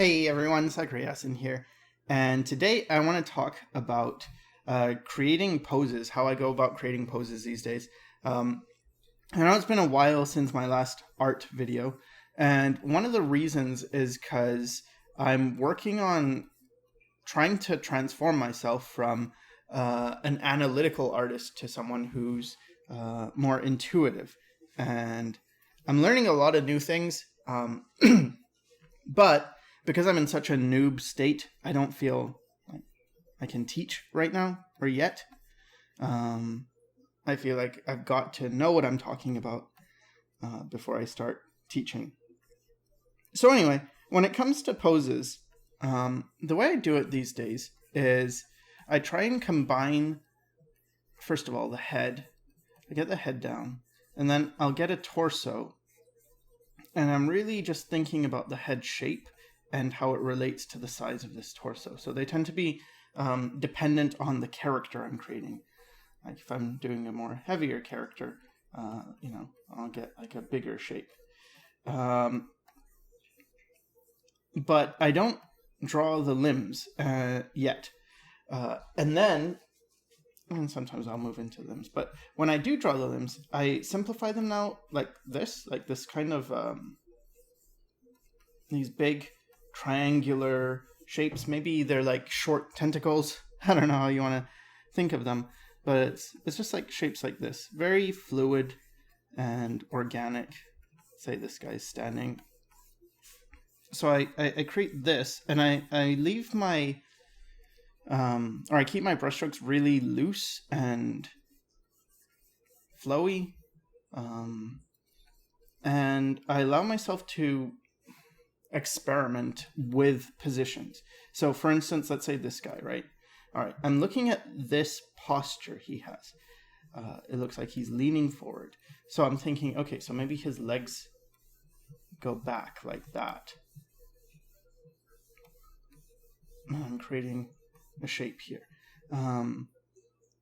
Hey everyone, Zacharias in here, and today I want to talk about creating poses, how I go about creating poses these days. I know it's been a while since my last art video, and one of the reasons is because I'm working on trying to transform myself from an analytical artist to someone who's more intuitive, and I'm learning a lot of new things, but because I'm in such a noob state, I don't feel like I can teach right now or yet. I feel like I've got to know what I'm talking about before I start teaching. So anyway, when it comes to poses, the way I do it these days is I try and combine, first of all, the head. I get the head down, and then I'll get a torso. And I'm really just thinking about the head shape and how it relates to the size of this torso. So they tend to be dependent on the character I'm creating. Like if I'm doing a more heavier character, I'll get like a bigger shape. But I don't draw the limbs yet. And sometimes I'll move into limbs. But when I do draw the limbs, I simplify them now like this kind of these big triangular shapes. Maybe they're like short tentacles. I don't know how you want to think of them, but it's just like shapes like this, very fluid and organic. Say this guy's standing. So I create this, and I leave my or I keep my brushstrokes really loose and flowy, and I allow myself to experiment with positions. So for instance, let's say this guy, right? All right, I'm looking at this posture he has. It looks like he's leaning forward. So I'm thinking, okay, so maybe his legs go back like that. I'm creating a shape here. And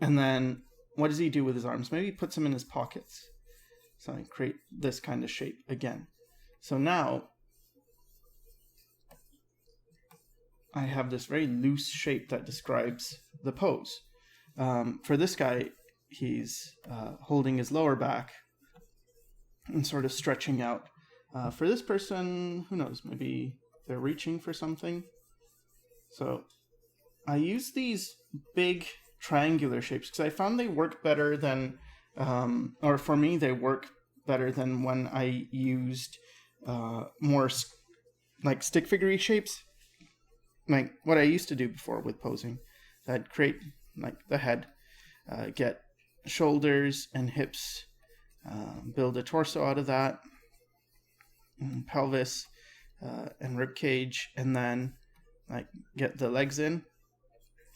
then what does he do with his arms? Maybe he puts them in his pockets. So I create this kind of shape again. So now I have this very loose shape that describes the pose. For this guy, he's holding his lower back and sort of stretching out. For this person, who knows, maybe they're reaching for something. So I use these big triangular shapes because I found they work better than, or for me, they work better than when I used more like stick figure shapes. Like what I used to do before with posing. I'd create like the head, get shoulders and hips, build a torso out of that, and pelvis and rib cage, and then like get the legs in.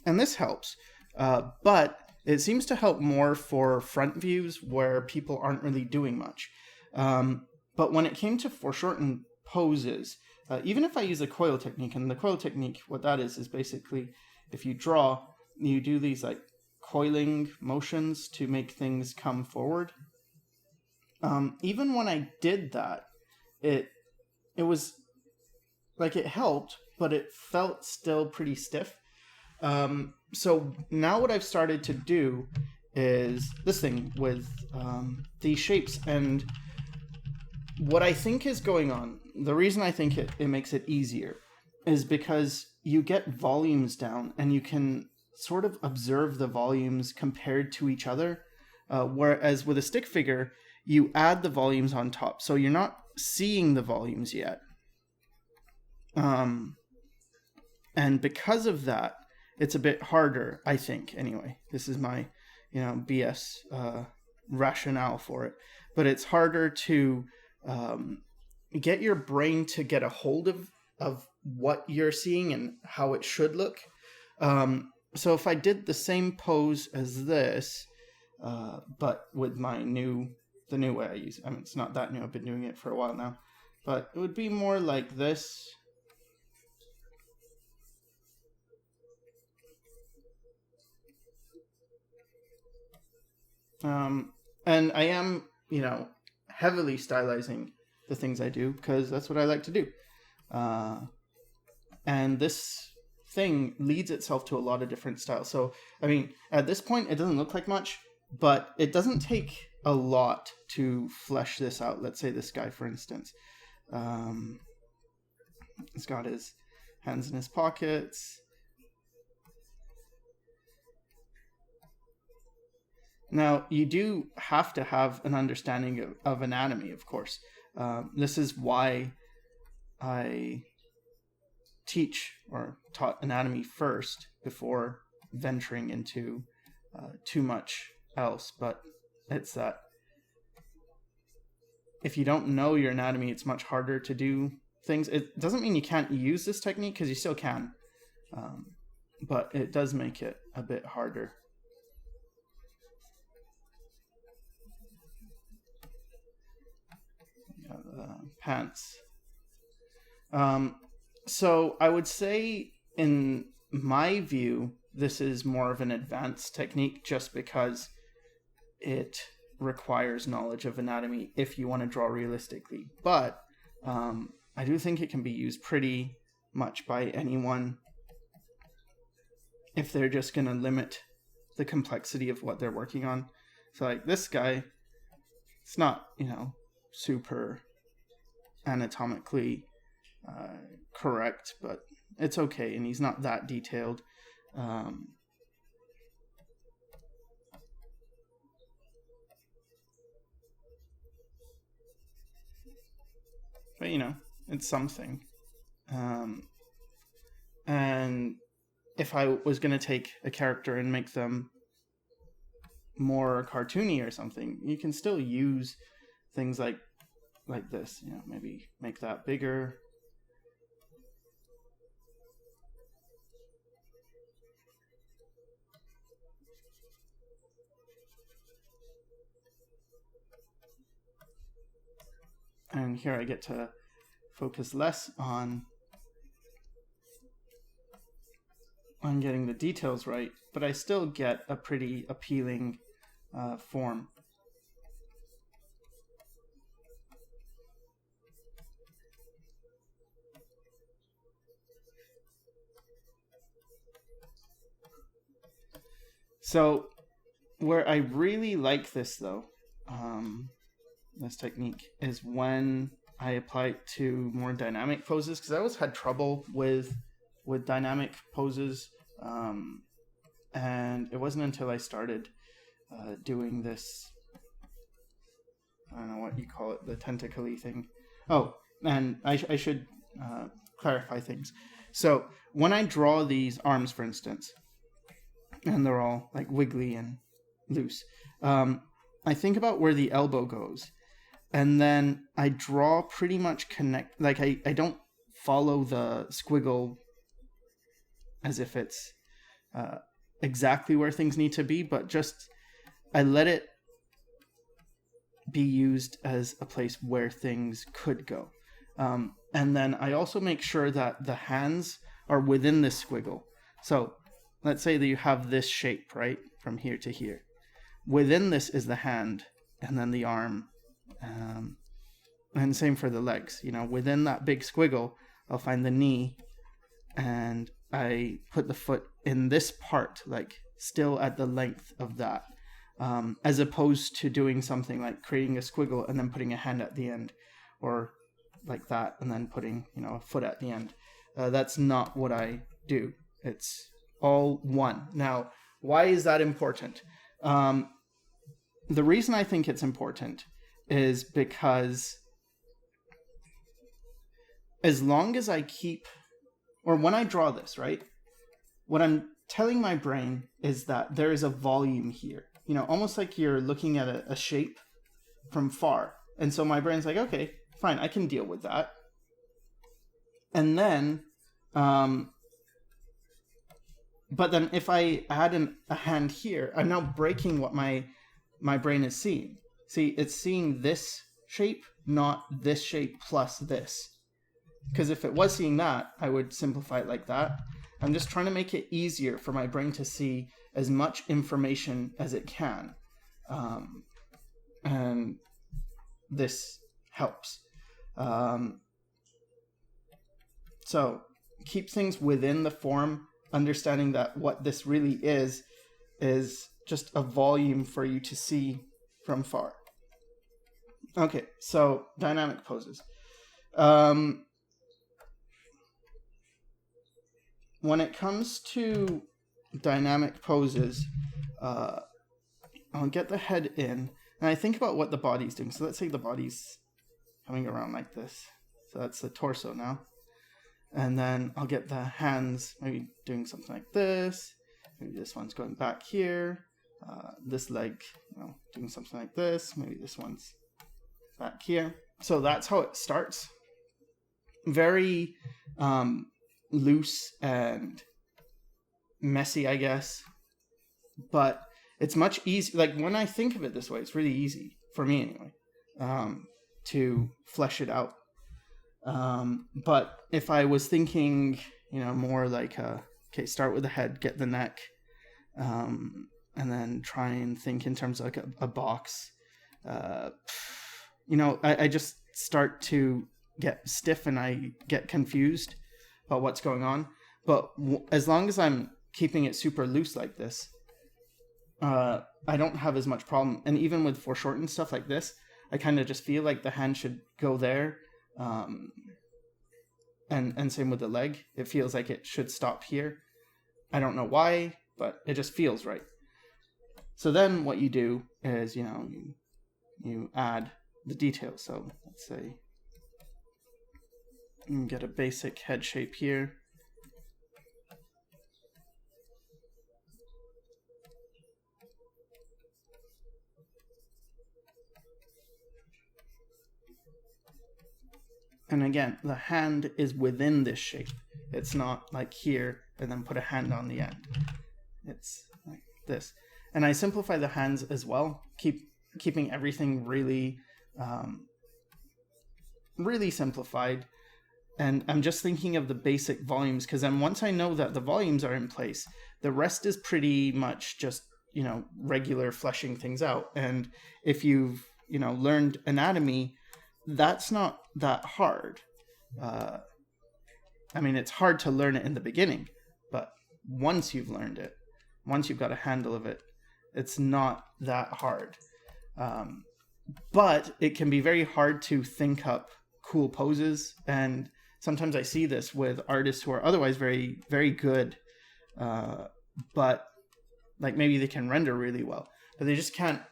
And this helps, but it seems to help more for front views where people aren't really doing much. But when it came to foreshortened poses, even if I use a coil technique, and the coil technique, what that is basically if you draw, you do these like coiling motions to make things come forward. Even when I did that, it was like it helped, but it felt still pretty stiff. So now what I've started to do is this thing with these shapes, and what I think is going on, the reason I think it makes it easier is because you get volumes down and you can sort of observe the volumes compared to each other, whereas with a stick figure, you add the volumes on top. So you're not seeing the volumes yet. And because of that, it's a bit harder, I think, anyway. This is my, BS rationale for it. But it's harder to get your brain to get a hold of what you're seeing and how it should look. So if I did the same pose as this, but with the new way I use it. I mean, it's not that new. I've been doing it for a while now. But it would be more like this. And I am, heavily stylizing the things I do because that's what I like to do. And this thing leads itself to a lot of different styles. So, I mean, at this point, it doesn't look like much, but it doesn't take a lot to flesh this out. Let's say this guy, for instance. He's got his hands in his pockets. Now, you do have to have an understanding of anatomy, of course. This is why I teach or taught anatomy first before venturing into too much else. But it's that if you don't know your anatomy, it's much harder to do things. It doesn't mean you can't use this technique, because you still can, but it does make it a bit harder. Pants. So I would say, in my view, this is more of an advanced technique, just because it requires knowledge of anatomy if you want to draw realistically. But I do think it can be used pretty much by anyone if they're just going to limit the complexity of what they're working on. So like this guy, it's not, super anatomically correct, but it's okay, and he's not that detailed. But it's something. And if I was going to take a character and make them more cartoony or something, you can still use things like this, maybe make that bigger. And here I get to focus less on getting the details right, but I still get a pretty appealing form. So where I really like this, though, this technique, is when I apply it to more dynamic poses, because I always had trouble with dynamic poses, and it wasn't until I started doing this, I don't know what you call it, the tentacle-y thing. Oh, and I should clarify things. So when I draw these arms, for instance, and they're all like wiggly and loose, I think about where the elbow goes, and then I draw pretty much like I don't follow the squiggle as if it's exactly where things need to be, but just I let it be used as a place where things could go. And then I also make sure that the hands are within this squiggle. So let's say that you have this shape, right, from here to here. Within this is the hand, and then the arm, and same for the legs. Within that big squiggle, I'll find the knee, and I put the foot in this part, like still at the length of that, as opposed to doing something like creating a squiggle and then putting a hand at the end, or like that, and then putting a foot at the end. That's not what I do. It's all one. Now, why is that important? The reason I think it's important is because as long as I keep, or when I draw this, right, what I'm telling my brain is that there is a volume here, almost like you're looking at a shape from far. And so my brain's like, okay, fine, I can deal with that. And then, but then if I add a hand here, I'm now breaking what my brain is seeing. See, it's seeing this shape, not this shape plus this. Because if it was seeing that, I would simplify it like that. I'm just trying to make it easier for my brain to see as much information as it can. And this helps. So keep things within the form, understanding that what this really is just a volume for you to see from far. Okay, so dynamic poses. When it comes to dynamic poses, I'll get the head in, and I think about what the body's doing. So let's say the body's coming around like this. So that's the torso now. And then I'll get the hands maybe doing something like this. Maybe this one's going back here. This leg, doing something like this. Maybe this one's back here. So that's how it starts. Very loose and messy, I guess. But it's much easier. Like when I think of it this way, it's really easy for me anyway, to flesh it out. But if I was thinking, more like, start with the head, get the neck, and then try and think in terms of like a box. I just start to get stiff and I get confused about what's going on. But as long as I'm keeping it super loose like this, I don't have as much problem. And even with foreshortened stuff like this, I kind of just feel like the hand should go there. And same with the leg. It feels like it should stop here. I don't know why, but it just feels right. So then what you do is, you add the details. So let's say you can get a basic head shape here. And again, the hand is within this shape. It's not like here and then put a hand on the end. It's like this. And I simplify the hands as well, keeping everything really, really simplified. And I'm just thinking of the basic volumes, because then once I know that the volumes are in place, the rest is pretty much just, regular fleshing things out. And if you've, learned anatomy, that's not that hard. It's hard to learn it in the beginning, but once you've learned it, once you've got a handle of it, it's not that hard. But it can be very hard to think up cool poses. And sometimes I see this with artists who are otherwise very, very good, but like maybe they can render really well, but they just can't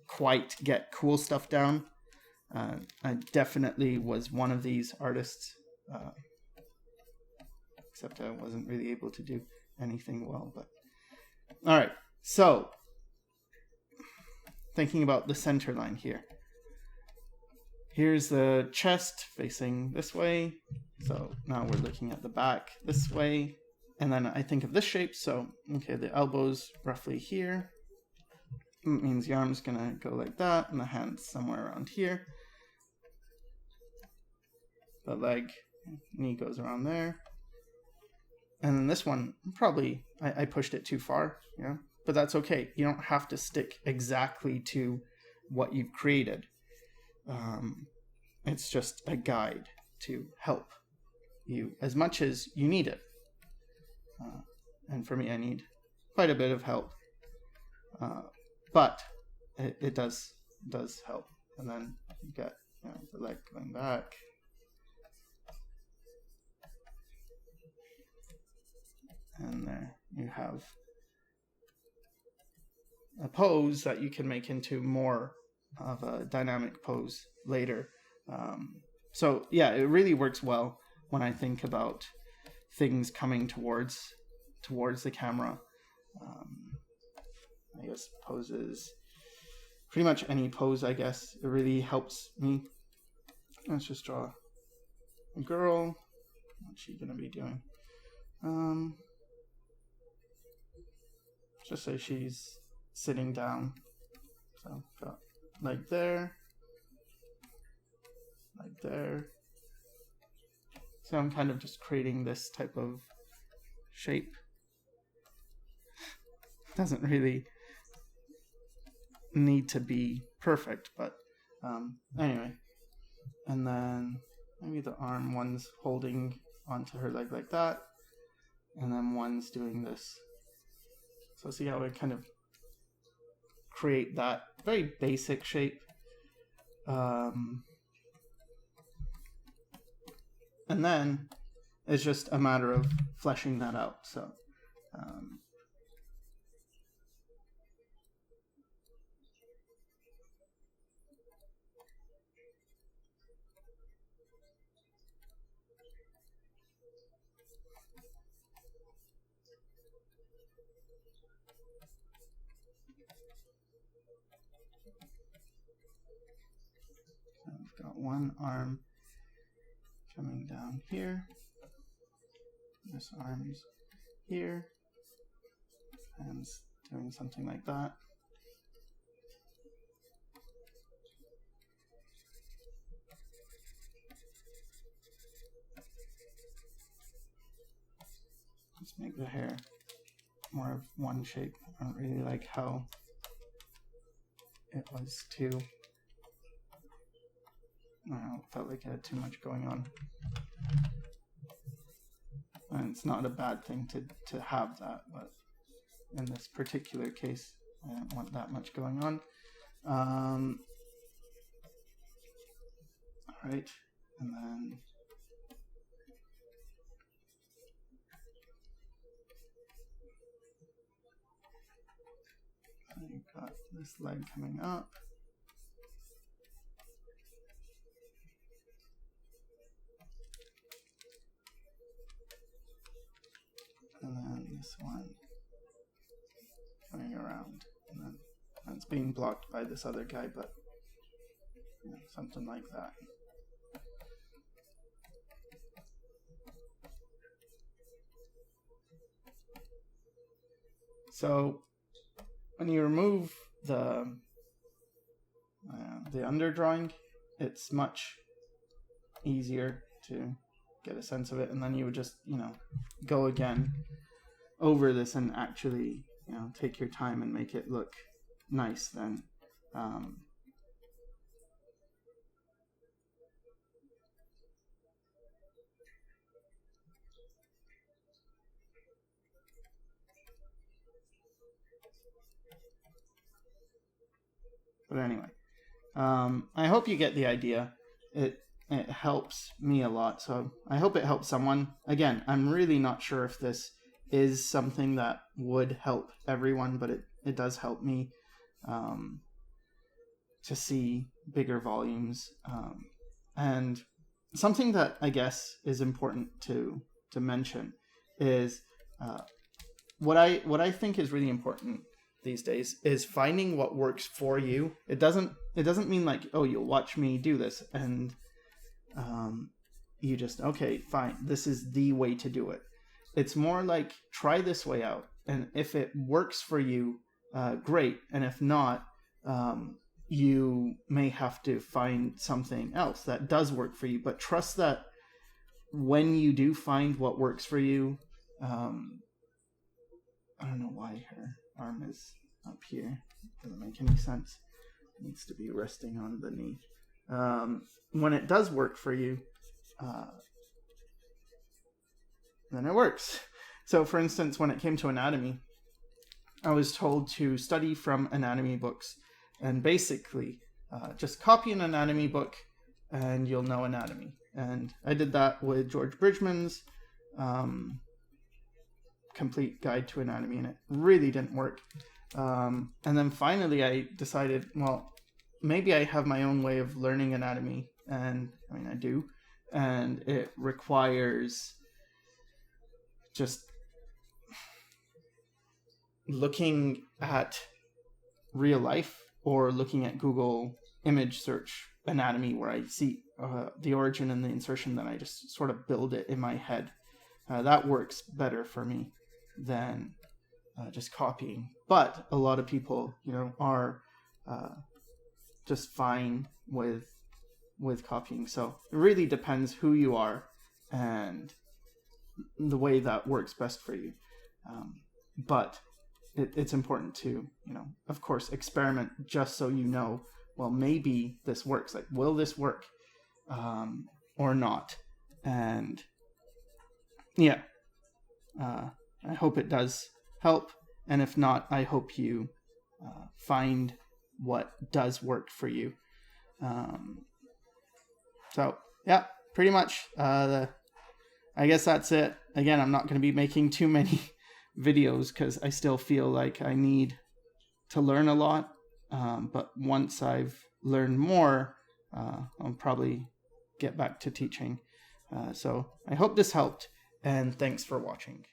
quite get cool stuff down. I definitely was one of these artists, except I wasn't really able to do anything well. But all right, so thinking about the center line here. Here's the chest facing this way. So now we're looking at the back this way. And then I think of this shape. So, okay, the elbow's roughly here. It means the arm's gonna go like that, and the hand's somewhere around here. The leg, knee goes around there. And then this one, probably, I pushed it too far, but that's okay. You don't have to stick exactly to what you've created. It's just a guide to help you as much as you need it. And for me, I need quite a bit of help. But it does help. And then you get the leg going back. And there you have a pose that you can make into more of a dynamic pose later. So yeah, it really works well when I think about things coming towards the camera. I guess poses, pretty much any pose, I guess, it really helps me. Let's just draw a girl. What's she gonna be doing? Just say she's sitting down. So got like there. Like there. So I'm kind of just creating this type of shape. Doesn't really need to be perfect, but anyway. And then maybe the arm one's holding onto her leg like that, and then one's doing this. So see how I kind of create that very basic shape. And then it's just a matter of fleshing that out. So I've got one arm coming down here. This arm's here. And doing something like that. Let's make the hair more of one shape. I don't really like how it was too. I don't know, felt like it had too much going on. And it's not a bad thing to have that, but in this particular case, I don't want that much going on. All right, and then I've got this leg coming up. And then this one coming around, and then it's being blocked by this other guy, but you know, something like that. So when you remove the underdrawing, it's much easier to get a sense of it, and then you would just, you know, go again over this and actually, you know, take your time and make it look nice then. But anyway, I hope you get the idea. It helps me a lot, so I hope it helps someone. Again, I'm really not sure if this is something that would help everyone, but it does help me to see bigger volumes. And something that I guess is important to mention is what I think is really important these days is finding what works for you. It doesn't mean like, oh, you'll watch me do this and you just, okay, fine, this is the way to do it. It's more like, try this way out, and if it works for you, great, and if not, you may have to find something else that does work for you. But trust that when you do find what works for you, I don't know why her arm is up here. Doesn't make any sense. It needs to be resting on the knee. When it does work for you, then it works. So for instance, when it came to anatomy, I was told to study from anatomy books and basically just copy an anatomy book and you'll know anatomy. And I did that with George Bridgman's Complete Guide to Anatomy, and it really didn't work. And then finally I decided, well, maybe I have my own way of learning anatomy, and I mean, I do, and it requires just looking at real life or looking at Google image search anatomy, where I see the origin and the insertion, then I just sort of build it in my head. That works better for me than just copying. But a lot of people, you know, are just fine with copying. So it really depends who you are and the way that works best for you. But it's important to, you know, of course, experiment just so you know, well, maybe this works. Like, will this work or not? And yeah, I hope it does help. And if not, I hope you find what does work for you. So yeah, pretty much. I guess that's it. Again, I'm not going to be making too many videos because I still feel like I need to learn a lot. But once I've learned more, I'll probably get back to teaching. So I hope this helped, and thanks for watching.